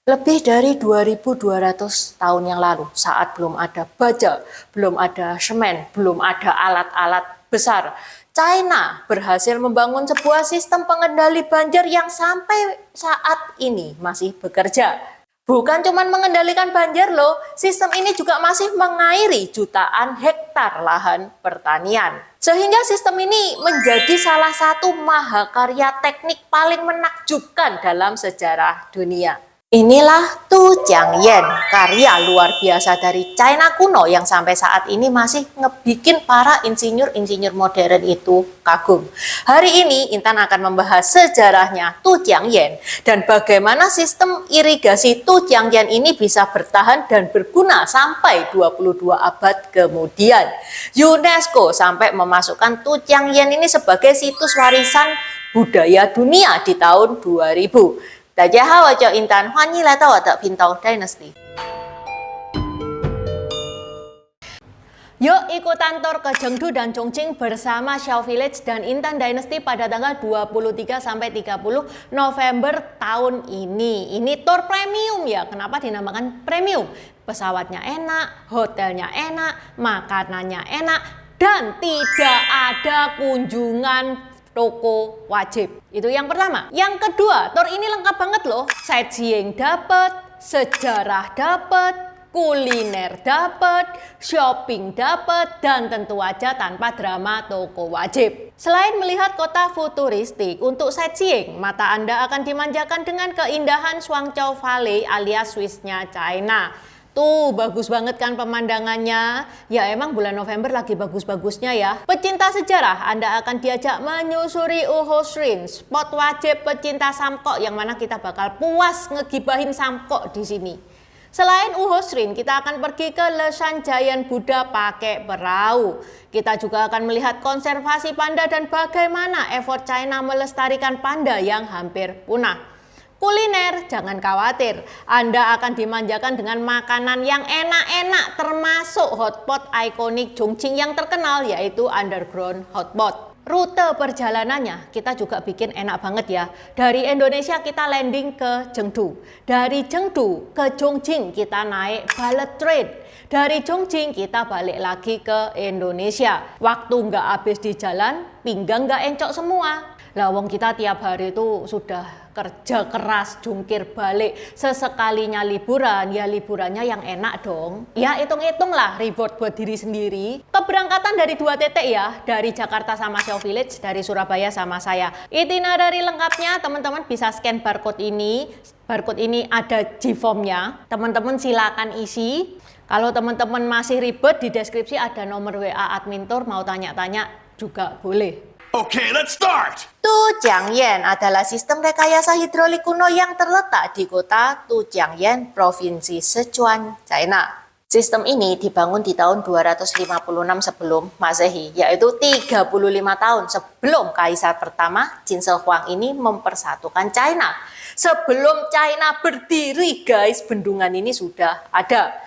Lebih dari 2.200 tahun yang lalu, saat belum ada baja, belum ada semen, belum ada alat-alat besar, China berhasil membangun sebuah sistem pengendali banjir yang sampai saat ini masih bekerja. Bukan cuma mengendalikan banjir loh, sistem ini juga masih mengairi jutaan hektar lahan pertanian. Sehingga sistem ini menjadi salah satu mahakarya teknik paling menakjubkan dalam sejarah dunia. Inilah Tu Jiangyan, karya luar biasa dari China kuno yang sampai saat ini masih ngebikin para insinyur-insinyur modern itu kagum. Hari ini Intan akan membahas sejarahnya Tu Jiangyan dan bagaimana sistem irigasi Tu Jiangyan ini bisa bertahan dan berguna sampai 22 abad kemudian. UNESCO sampai memasukkan Tu Jiangyan ini sebagai situs warisan budaya dunia di tahun 2000. 大家好，我叫 Intan， 欢迎来到我的频道 Dynasty。Yuk ikutan tour ke Chengdu dan Chongqing bersama Xiao Village dan Intan Dynasty pada tanggal 23 sampai 30 November tahun ini. Ini tour premium ya. Kenapa dinamakan premium? Pesawatnya enak, hotelnya enak, makanannya enak, dan tidak ada kunjungan toko wajib. Itu yang pertama. Yang kedua, tour ini lengkap banget loh. Sightseeing dapat, sejarah dapat, kuliner dapat, shopping dapat, dan tentu aja tanpa drama toko wajib. Selain melihat kota futuristik, untuk sightseeing, mata Anda akan dimanjakan dengan keindahan Shuangqiao Valley alias Swissnya China. Tuh, bagus banget kan pemandangannya? Ya emang bulan November lagi bagus-bagusnya ya. Pecinta sejarah, Anda akan diajak menyusuri Uhosrin, spot wajib pecinta samkok yang mana kita bakal puas ngegibahin samkok di sini. Selain Uhosrin, kita akan pergi ke Leshan Giant Buddha pakai perahu. Kita juga akan melihat konservasi panda dan bagaimana effort China melestarikan panda yang hampir punah. Kuliner, jangan khawatir, Anda akan dimanjakan dengan makanan yang enak-enak termasuk hotpot ikonik Chongqing yang terkenal yaitu Underground Hotpot. Rute perjalanannya kita juga bikin enak banget ya. Dari Indonesia kita landing ke Chengdu. Dari Chengdu ke Chongqing kita naik bullet train. Dari Chongqing kita balik lagi ke Indonesia. Waktu nggak habis di jalan, pinggang nggak encok semua. Lah wong kita tiap hari itu sudah kerja keras, jungkir balik, sesekalinya liburan, ya liburannya yang enak dong. Ya hitung-hitung lah reward buat diri sendiri. Keberangkatan dari 2 titik ya, dari Jakarta sama Xiao Village, dari Surabaya sama saya. Itinerary lengkapnya teman-teman bisa scan barcode ini. Barcode ini ada G-form-nya, teman-teman silakan isi. Kalau teman-teman masih ribet, di deskripsi ada nomor WA admin tour, mau tanya-tanya juga boleh. Okay, let's start! Tu Jiangyan adalah sistem rekayasa hidrolik kuno yang terletak di kota Tu Jiangyan, Provinsi Sichuan, China. Sistem ini dibangun di tahun 256 sebelum Masehi, yaitu 35 tahun sebelum Kaisar pertama Qin Shi Huang ini mempersatukan China. Sebelum China berdiri guys, bendungan ini sudah ada.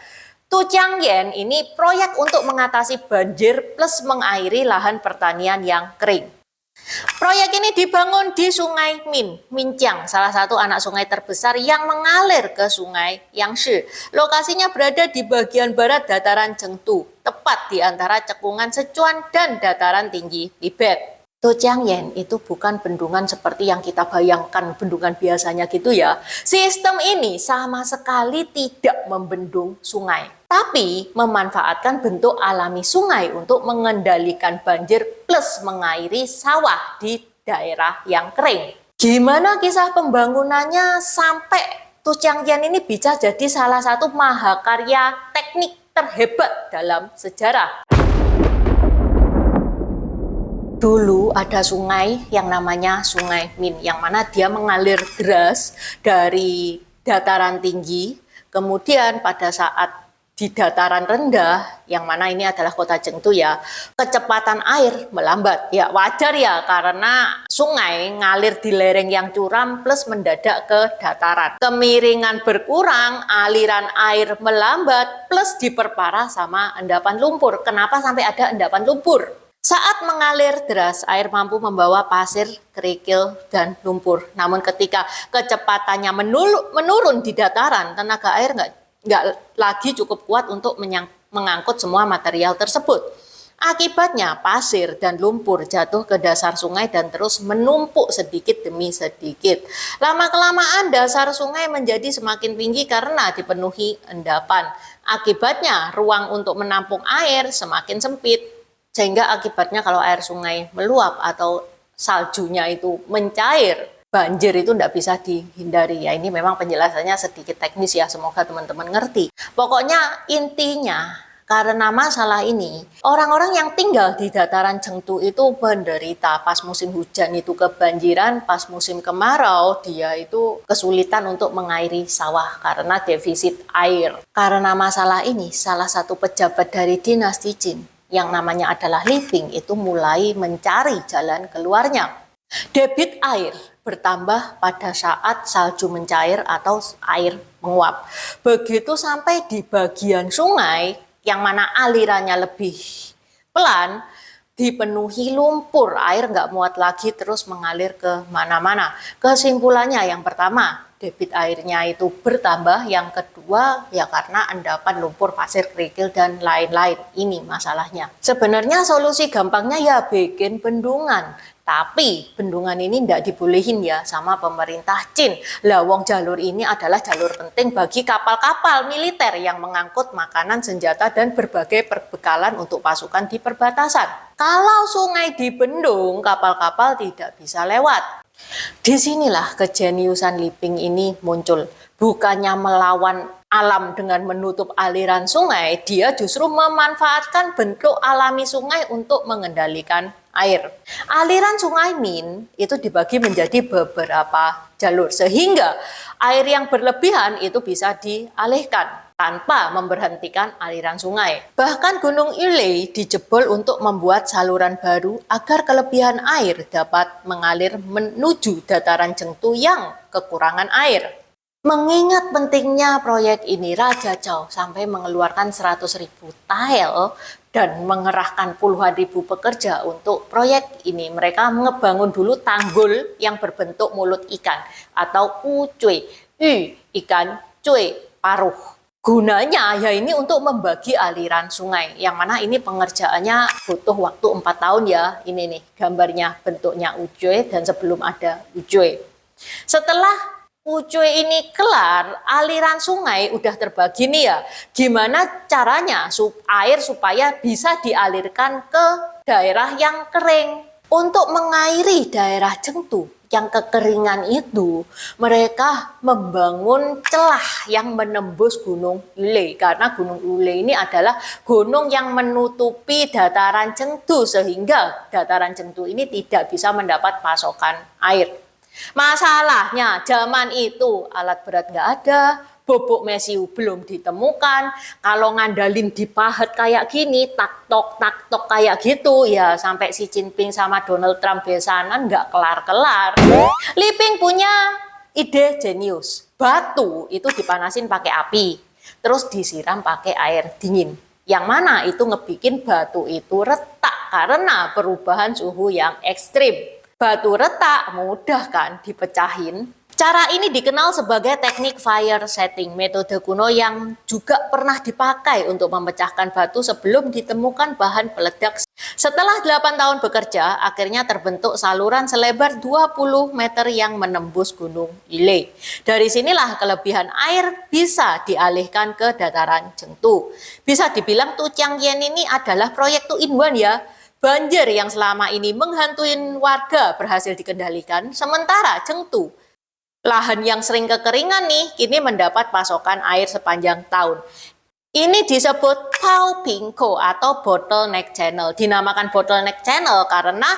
Tu Jiangyan ini proyek untuk mengatasi banjir plus mengairi lahan pertanian yang kering. Proyek ini dibangun di Sungai Minjiang, salah satu anak sungai terbesar yang mengalir ke Sungai Yangtze. Lokasinya berada di bagian barat dataran Chengdu, tepat di antara cekungan Sichuan dan dataran tinggi Tibet. Tu Jiangyan itu bukan bendungan seperti yang kita bayangkan bendungan biasanya gitu ya. Sistem ini sama sekali tidak membendung sungai, tapi memanfaatkan bentuk alami sungai untuk mengendalikan banjir plus mengairi sawah di daerah yang kering. Gimana kisah pembangunannya sampai Tu Jiangyan ini bisa jadi salah satu mahakarya teknik terhebat dalam sejarah? Dulu ada sungai yang namanya Sungai Min, yang mana dia mengalir deras dari dataran tinggi, kemudian pada saat di dataran rendah, yang mana ini adalah kota Chengdu ya, kecepatan air melambat. Ya wajar ya, karena sungai ngalir di lereng yang curam plus mendadak ke dataran. Kemiringan berkurang, aliran air melambat plus diperparah sama endapan lumpur. Kenapa sampai ada endapan lumpur? Saat mengalir deras, air mampu membawa pasir, kerikil, dan lumpur. Namun ketika kecepatannya menurun di dataran, tenaga air nggak lagi cukup kuat untuk mengangkut semua material tersebut. Akibatnya pasir dan lumpur jatuh ke dasar sungai dan terus menumpuk sedikit demi sedikit. Lama-kelamaan dasar sungai menjadi semakin tinggi karena dipenuhi endapan. Akibatnya ruang untuk menampung air semakin sempit. Sehingga akibatnya kalau air sungai meluap atau saljunya itu mencair, banjir itu tidak bisa dihindari. Ya ini memang penjelasannya sedikit teknis ya, semoga teman-teman ngerti. Pokoknya intinya, karena masalah ini, orang-orang yang tinggal di dataran Chengdu itu menderita. Pas musim hujan itu kebanjiran, pas musim kemarau dia itu kesulitan untuk mengairi sawah karena defisit air. Karena masalah ini, salah satu pejabat dari dinasti Qin yang namanya adalah Li Ping itu mulai mencari jalan keluarnya. Debit air bertambah pada saat salju mencair atau air menguap. Begitu sampai di bagian sungai yang mana alirannya lebih pelan, dipenuhi lumpur, air nggak muat lagi terus mengalir ke mana-mana. Kesimpulannya yang pertama, debit airnya itu bertambah. Yang kedua, ya karena endapan lumpur, pasir, kerikil, dan lain-lain. Ini masalahnya. Sebenarnya solusi gampangnya ya bikin bendungan. Tapi bendungan ini tidak dibolehin ya sama pemerintah Qin. Lawang jalur ini adalah jalur penting bagi kapal-kapal militer yang mengangkut makanan, senjata, dan berbagai perbekalan untuk pasukan di perbatasan. Kalau sungai dibendung, kapal-kapal tidak bisa lewat. Disinilah kejeniusan Li Ping ini muncul. Bukannya melawan alam dengan menutup aliran sungai, dia justru memanfaatkan bentuk alami sungai untuk mengendalikan air. Aliran sungai Min itu dibagi menjadi beberapa jalur, sehingga air yang berlebihan itu bisa dialihkan tanpa memberhentikan aliran sungai. Bahkan Gunung Yulei dijebol untuk membuat saluran baru agar kelebihan air dapat mengalir menuju dataran Chengdu yang kekurangan air. Mengingat pentingnya proyek ini, Raja Chao sampai mengeluarkan 100.000 tael dan mengerahkan puluhan ribu pekerja untuk proyek ini. Mereka ngebangun dulu tanggul yang berbentuk mulut ikan atau ucuy, ikan cuy, paruh. Gunanya ya ini untuk membagi aliran sungai, yang mana ini pengerjaannya butuh waktu 4 tahun ya. Ini nih gambarnya, bentuknya ucuy dan sebelum ada ucuy. Setelah ucuy ini kelar, aliran sungai udah terbagi nih ya. Gimana caranya air supaya bisa dialirkan ke daerah yang kering? Untuk mengairi daerah Chengdu yang kekeringan itu, mereka membangun celah yang menembus Gunung Yulei. Karena Gunung Yulei ini adalah gunung yang menutupi dataran Chengdu, sehingga dataran Chengdu ini tidak bisa mendapat pasokan air. Masalahnya zaman itu alat berat nggak ada, bobok mesiu belum ditemukan. Kalau ngandalin dipahat kayak gini, tak tok kayak gitu, ya sampai Xi Jinping sama Donald Trump besanan nggak kelar-kelar. Li Ping punya ide jenius. Batu itu dipanasin pakai api, terus disiram pakai air dingin. Yang mana itu ngebikin batu itu retak karena perubahan suhu yang ekstrim. Batu retak mudah kan dipecahin. Cara ini dikenal sebagai teknik fire setting, metode kuno yang juga pernah dipakai untuk memecahkan batu sebelum ditemukan bahan peledak. Setelah 8 tahun bekerja, akhirnya terbentuk saluran selebar 20 meter yang menembus Gunung Yulei. Dari sinilah kelebihan air bisa dialihkan ke dataran Chengdu. Bisa dibilang Tujiangyan ini adalah proyek 2-in-1 ya. Banjir yang selama ini menghantuin warga berhasil dikendalikan, sementara Chengdu, lahan yang sering kekeringan nih, kini mendapat pasokan air sepanjang tahun. Ini disebut Pao Pingko atau bottleneck channel. Dinamakan bottleneck channel karena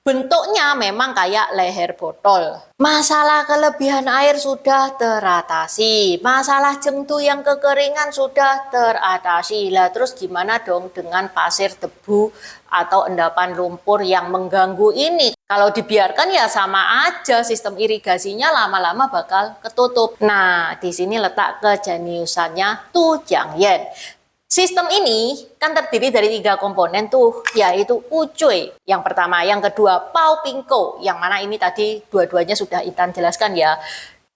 bentuknya memang kayak leher botol. Masalah kelebihan air sudah teratasi. Masalah Chengdu yang kekeringan sudah teratasi. Lah terus gimana dong dengan pasir, debu, atau endapan lumpur yang mengganggu ini? Kalau dibiarkan ya sama aja, sistem irigasinya lama-lama bakal ketutup. Nah, di sini letak kejeniusannya Tujiangyan. Sistem ini kan terdiri dari 3 komponen tuh, yaitu Ucuy yang pertama, yang kedua Pao Pingko, yang mana ini tadi dua-duanya sudah Intan jelaskan ya.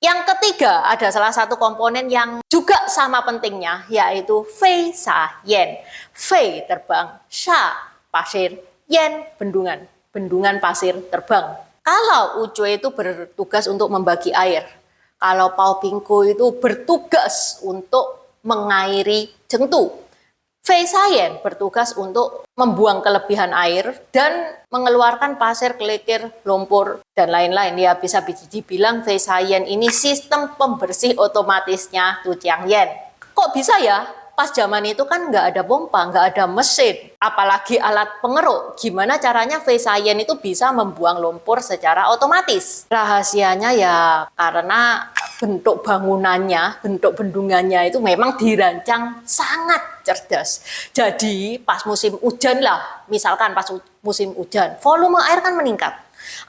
Yang ketiga ada salah satu komponen yang juga sama pentingnya, yaitu Fei Sa Yen. Fei terbang, Sha pasir, Yen bendungan, bendungan pasir terbang. Kalau Ucuy itu bertugas untuk membagi air, kalau Pao Pingko itu bertugas untuk mengairi Jengtu. Fei Sa Yen bertugas untuk membuang kelebihan air dan mengeluarkan pasir, kelekir, lumpur, dan lain-lain. Ya, bisa dibilang Fei Sa Yen ini sistem pembersih otomatisnya Tu Tianyan. Kok bisa ya? Pas zaman itu kan nggak ada pompa, nggak ada mesin, apalagi alat pengeruk. Gimana caranya Fei Sa Yen itu bisa membuang lumpur secara otomatis? Rahasianya ya karena bentuk bangunannya, bentuk bendungannya itu memang dirancang sangat cerdas. Jadi pas musim hujan lah, misalkan pas musim hujan, volume air kan meningkat.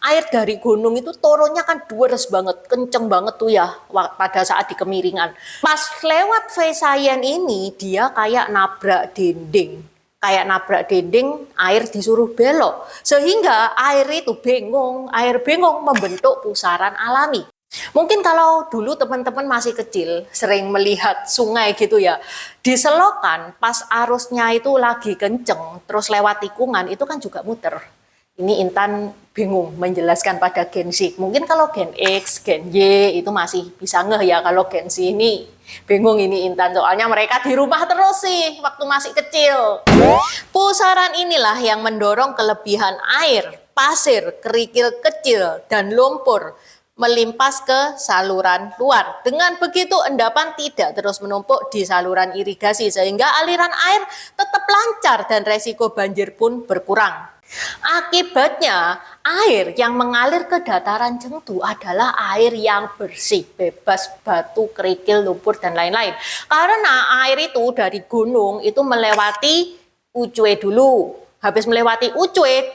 Air dari gunung itu turunnya kan deres banget, kenceng banget tuh ya pada saat di kemiringan. Pas lewat Fei Sa Yen ini dia kayak nabrak dinding. Kayak nabrak dinding, air disuruh belok. Sehingga air itu bingung, air bingung membentuk pusaran alami. Mungkin kalau dulu teman-teman masih kecil, sering melihat sungai gitu ya, di selokan pas arusnya itu lagi kenceng, terus lewat tikungan, itu kan juga muter. Ini Intan bingung menjelaskan pada Gen Z. Mungkin kalau Gen X, Gen Y itu masih bisa ngeh ya. Kalau Gen Z ini bingung ini Intan. Soalnya mereka di rumah terus sih waktu masih kecil. Pusaran inilah yang mendorong kelebihan air, pasir, kerikil kecil, dan lumpur melimpas ke saluran luar. Dengan begitu endapan tidak terus menumpuk di saluran irigasi sehingga aliran air tetap lancar dan resiko banjir pun berkurang. Akibatnya, air yang mengalir ke dataran Jengtu adalah air yang bersih, bebas batu, kerikil, lumpur, dan lain-lain. Karena air itu dari gunung itu melewati Ucuy dulu. Habis melewati Ucuy,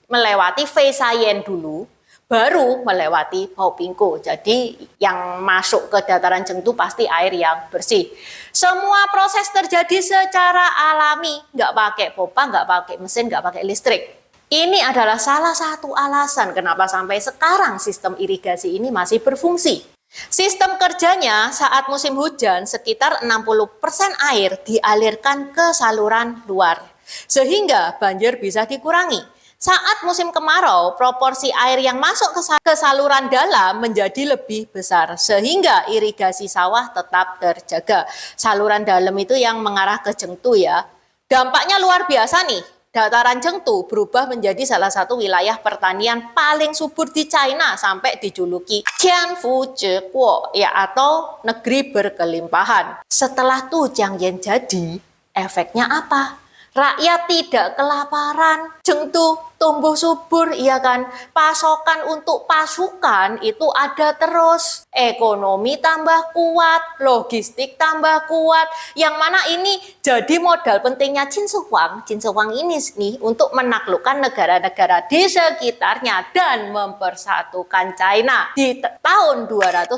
melewati Fei Sa Yen dulu, baru melewati Pao Pingko. Jadi yang masuk ke dataran Jengtu pasti air yang bersih. Semua proses terjadi secara alami, nggak pakai pompa, nggak pakai mesin, nggak pakai listrik. Ini adalah salah satu alasan kenapa sampai sekarang sistem irigasi ini masih berfungsi. Sistem kerjanya saat musim hujan sekitar 60% air dialirkan ke saluran luar, sehingga banjir bisa dikurangi. Saat musim kemarau, proporsi air yang masuk ke saluran dalam menjadi lebih besar, sehingga irigasi sawah tetap terjaga. Saluran dalam itu yang mengarah ke Jengtu ya. Dampaknya luar biasa nih. Dataran Jengtu berubah menjadi salah satu wilayah pertanian paling subur di China sampai dijuluki Tianfu Zhiguo ya, atau negeri berkelimpahan. Setelah Tu Jiangyan jadi, efeknya apa? Rakyat tidak kelaparan, Jengtu tumbuh subur, iya kan? Pasokan untuk pasukan itu ada terus, ekonomi tambah kuat, logistik tambah kuat, yang mana ini jadi modal pentingnya Qin Shi Huang. Qin Shi Huang ini nih untuk menaklukkan negara-negara di sekitarnya dan mempersatukan China di tahun 221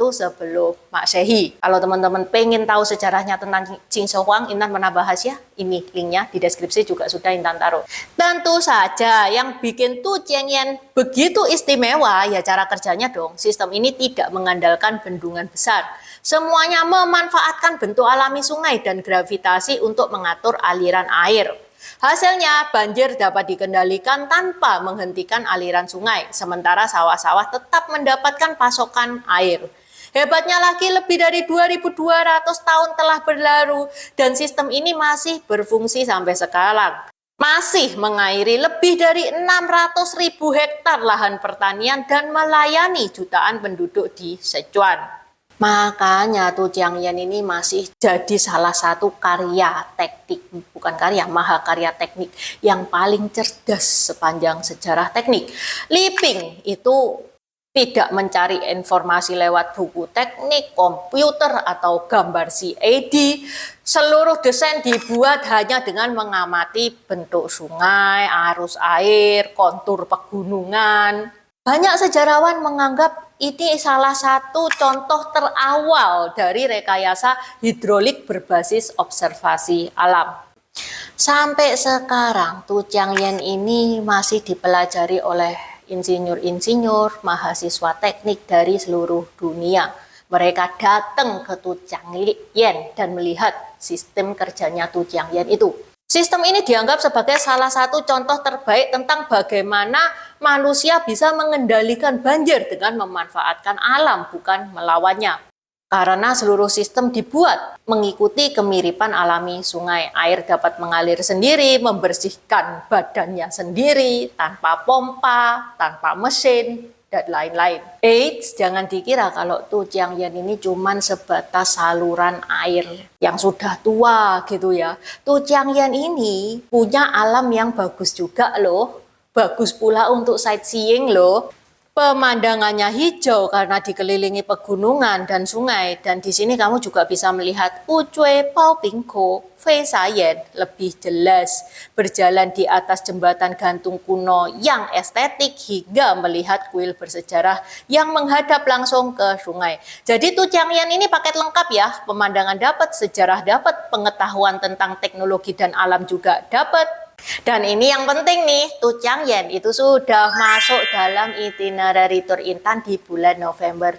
sebelum Masehi. Kalau teman-teman pengen tahu sejarahnya tentang Qin Shi Huang, Intan pernah bahas ya, ini linknya di deskripsi juga sudah Intan taruh. Tentu saja yang bikin Tu Jiangyan begitu istimewa ya cara kerjanya dong. Sistem ini tidak mengandalkan bendungan besar. Semuanya memanfaatkan bentuk alami sungai dan gravitasi untuk mengatur aliran air. Hasilnya banjir dapat dikendalikan tanpa menghentikan aliran sungai, sementara sawah-sawah tetap mendapatkan pasokan air. Hebatnya lagi lebih dari 2.200 tahun telah berlalu dan sistem ini masih berfungsi sampai sekarang. Masih mengairi lebih dari 600.000 hektar lahan pertanian dan melayani jutaan penduduk di Sichuan. Makanya Tu Jiangyan ini masih jadi salah satu karya teknik, bukan karya, mahakarya teknik yang paling cerdas sepanjang sejarah teknik. Li Ping itu tidak mencari informasi lewat buku teknik, komputer, atau gambar CAD. Seluruh desain dibuat hanya dengan mengamati bentuk sungai, arus air, kontur pegunungan. Banyak sejarawan menganggap ini salah satu contoh terawal dari rekayasa hidrolik berbasis observasi alam. Sampai sekarang, Tu Changyen ini masih dipelajari oleh insinyur-insinyur, mahasiswa teknik dari seluruh dunia. Mereka datang ke Tu Changyen dan melihat sistem kerjanya Tu Changyen itu. Sistem ini dianggap sebagai salah satu contoh terbaik tentang bagaimana manusia bisa mengendalikan banjir dengan memanfaatkan alam, bukan melawannya. Karena seluruh sistem dibuat mengikuti kemiripan alami sungai. Air dapat mengalir sendiri, membersihkan badannya sendiri, tanpa pompa, tanpa mesin, dan lain-lain. Eits, jangan dikira kalau Tu Changyen ini cuman sebatas saluran air yang sudah tua gitu ya. Tu Changyen ini punya alam yang bagus juga loh. Bagus pula untuk sightseeing loh. Pemandangannya hijau karena dikelilingi pegunungan dan sungai, dan di sini kamu juga bisa melihat Ucue Paopingko Feisayen lebih jelas, berjalan di atas jembatan gantung kuno yang estetik hingga melihat kuil bersejarah yang menghadap langsung ke sungai. Jadi Tu Changyen ini paket lengkap ya, pemandangan dapat, sejarah dapat, pengetahuan tentang teknologi dan alam juga dapat. Dan ini yang penting nih, Tu Changyen itu sudah masuk dalam itinerary tour Intan di bulan November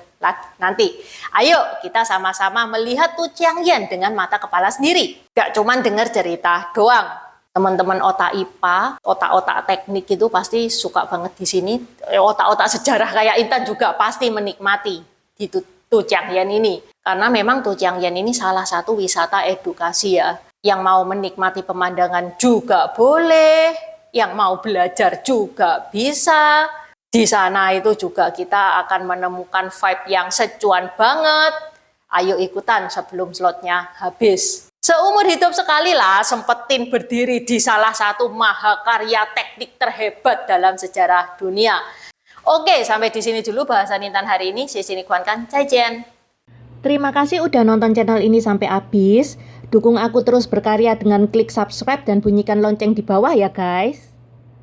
nanti. Ayo kita sama-sama melihat Tu Changyen dengan mata kepala sendiri. Gak cuman dengar cerita doang. Teman-teman otak IPA, otak-otak teknik itu pasti suka banget di sini. Otak-otak sejarah kayak Intan juga pasti menikmati di Tu Changyen ini. Karena memang Tu Changyen ini salah satu wisata edukasi ya. Yang mau menikmati pemandangan juga boleh, yang mau belajar juga bisa. Di sana itu juga kita akan menemukan vibe yang secuan banget. Ayo ikutan sebelum slotnya habis. Seumur hidup sekali lah sempetin berdiri di salah satu mahakarya teknik terhebat dalam sejarah dunia. Oke, sampai di sini dulu bahasan Intan hari ini. Sini Kuankan, Zaijian. Terima kasih udah nonton channel ini sampai habis. Dukung aku terus berkarya dengan klik subscribe dan bunyikan lonceng di bawah ya guys.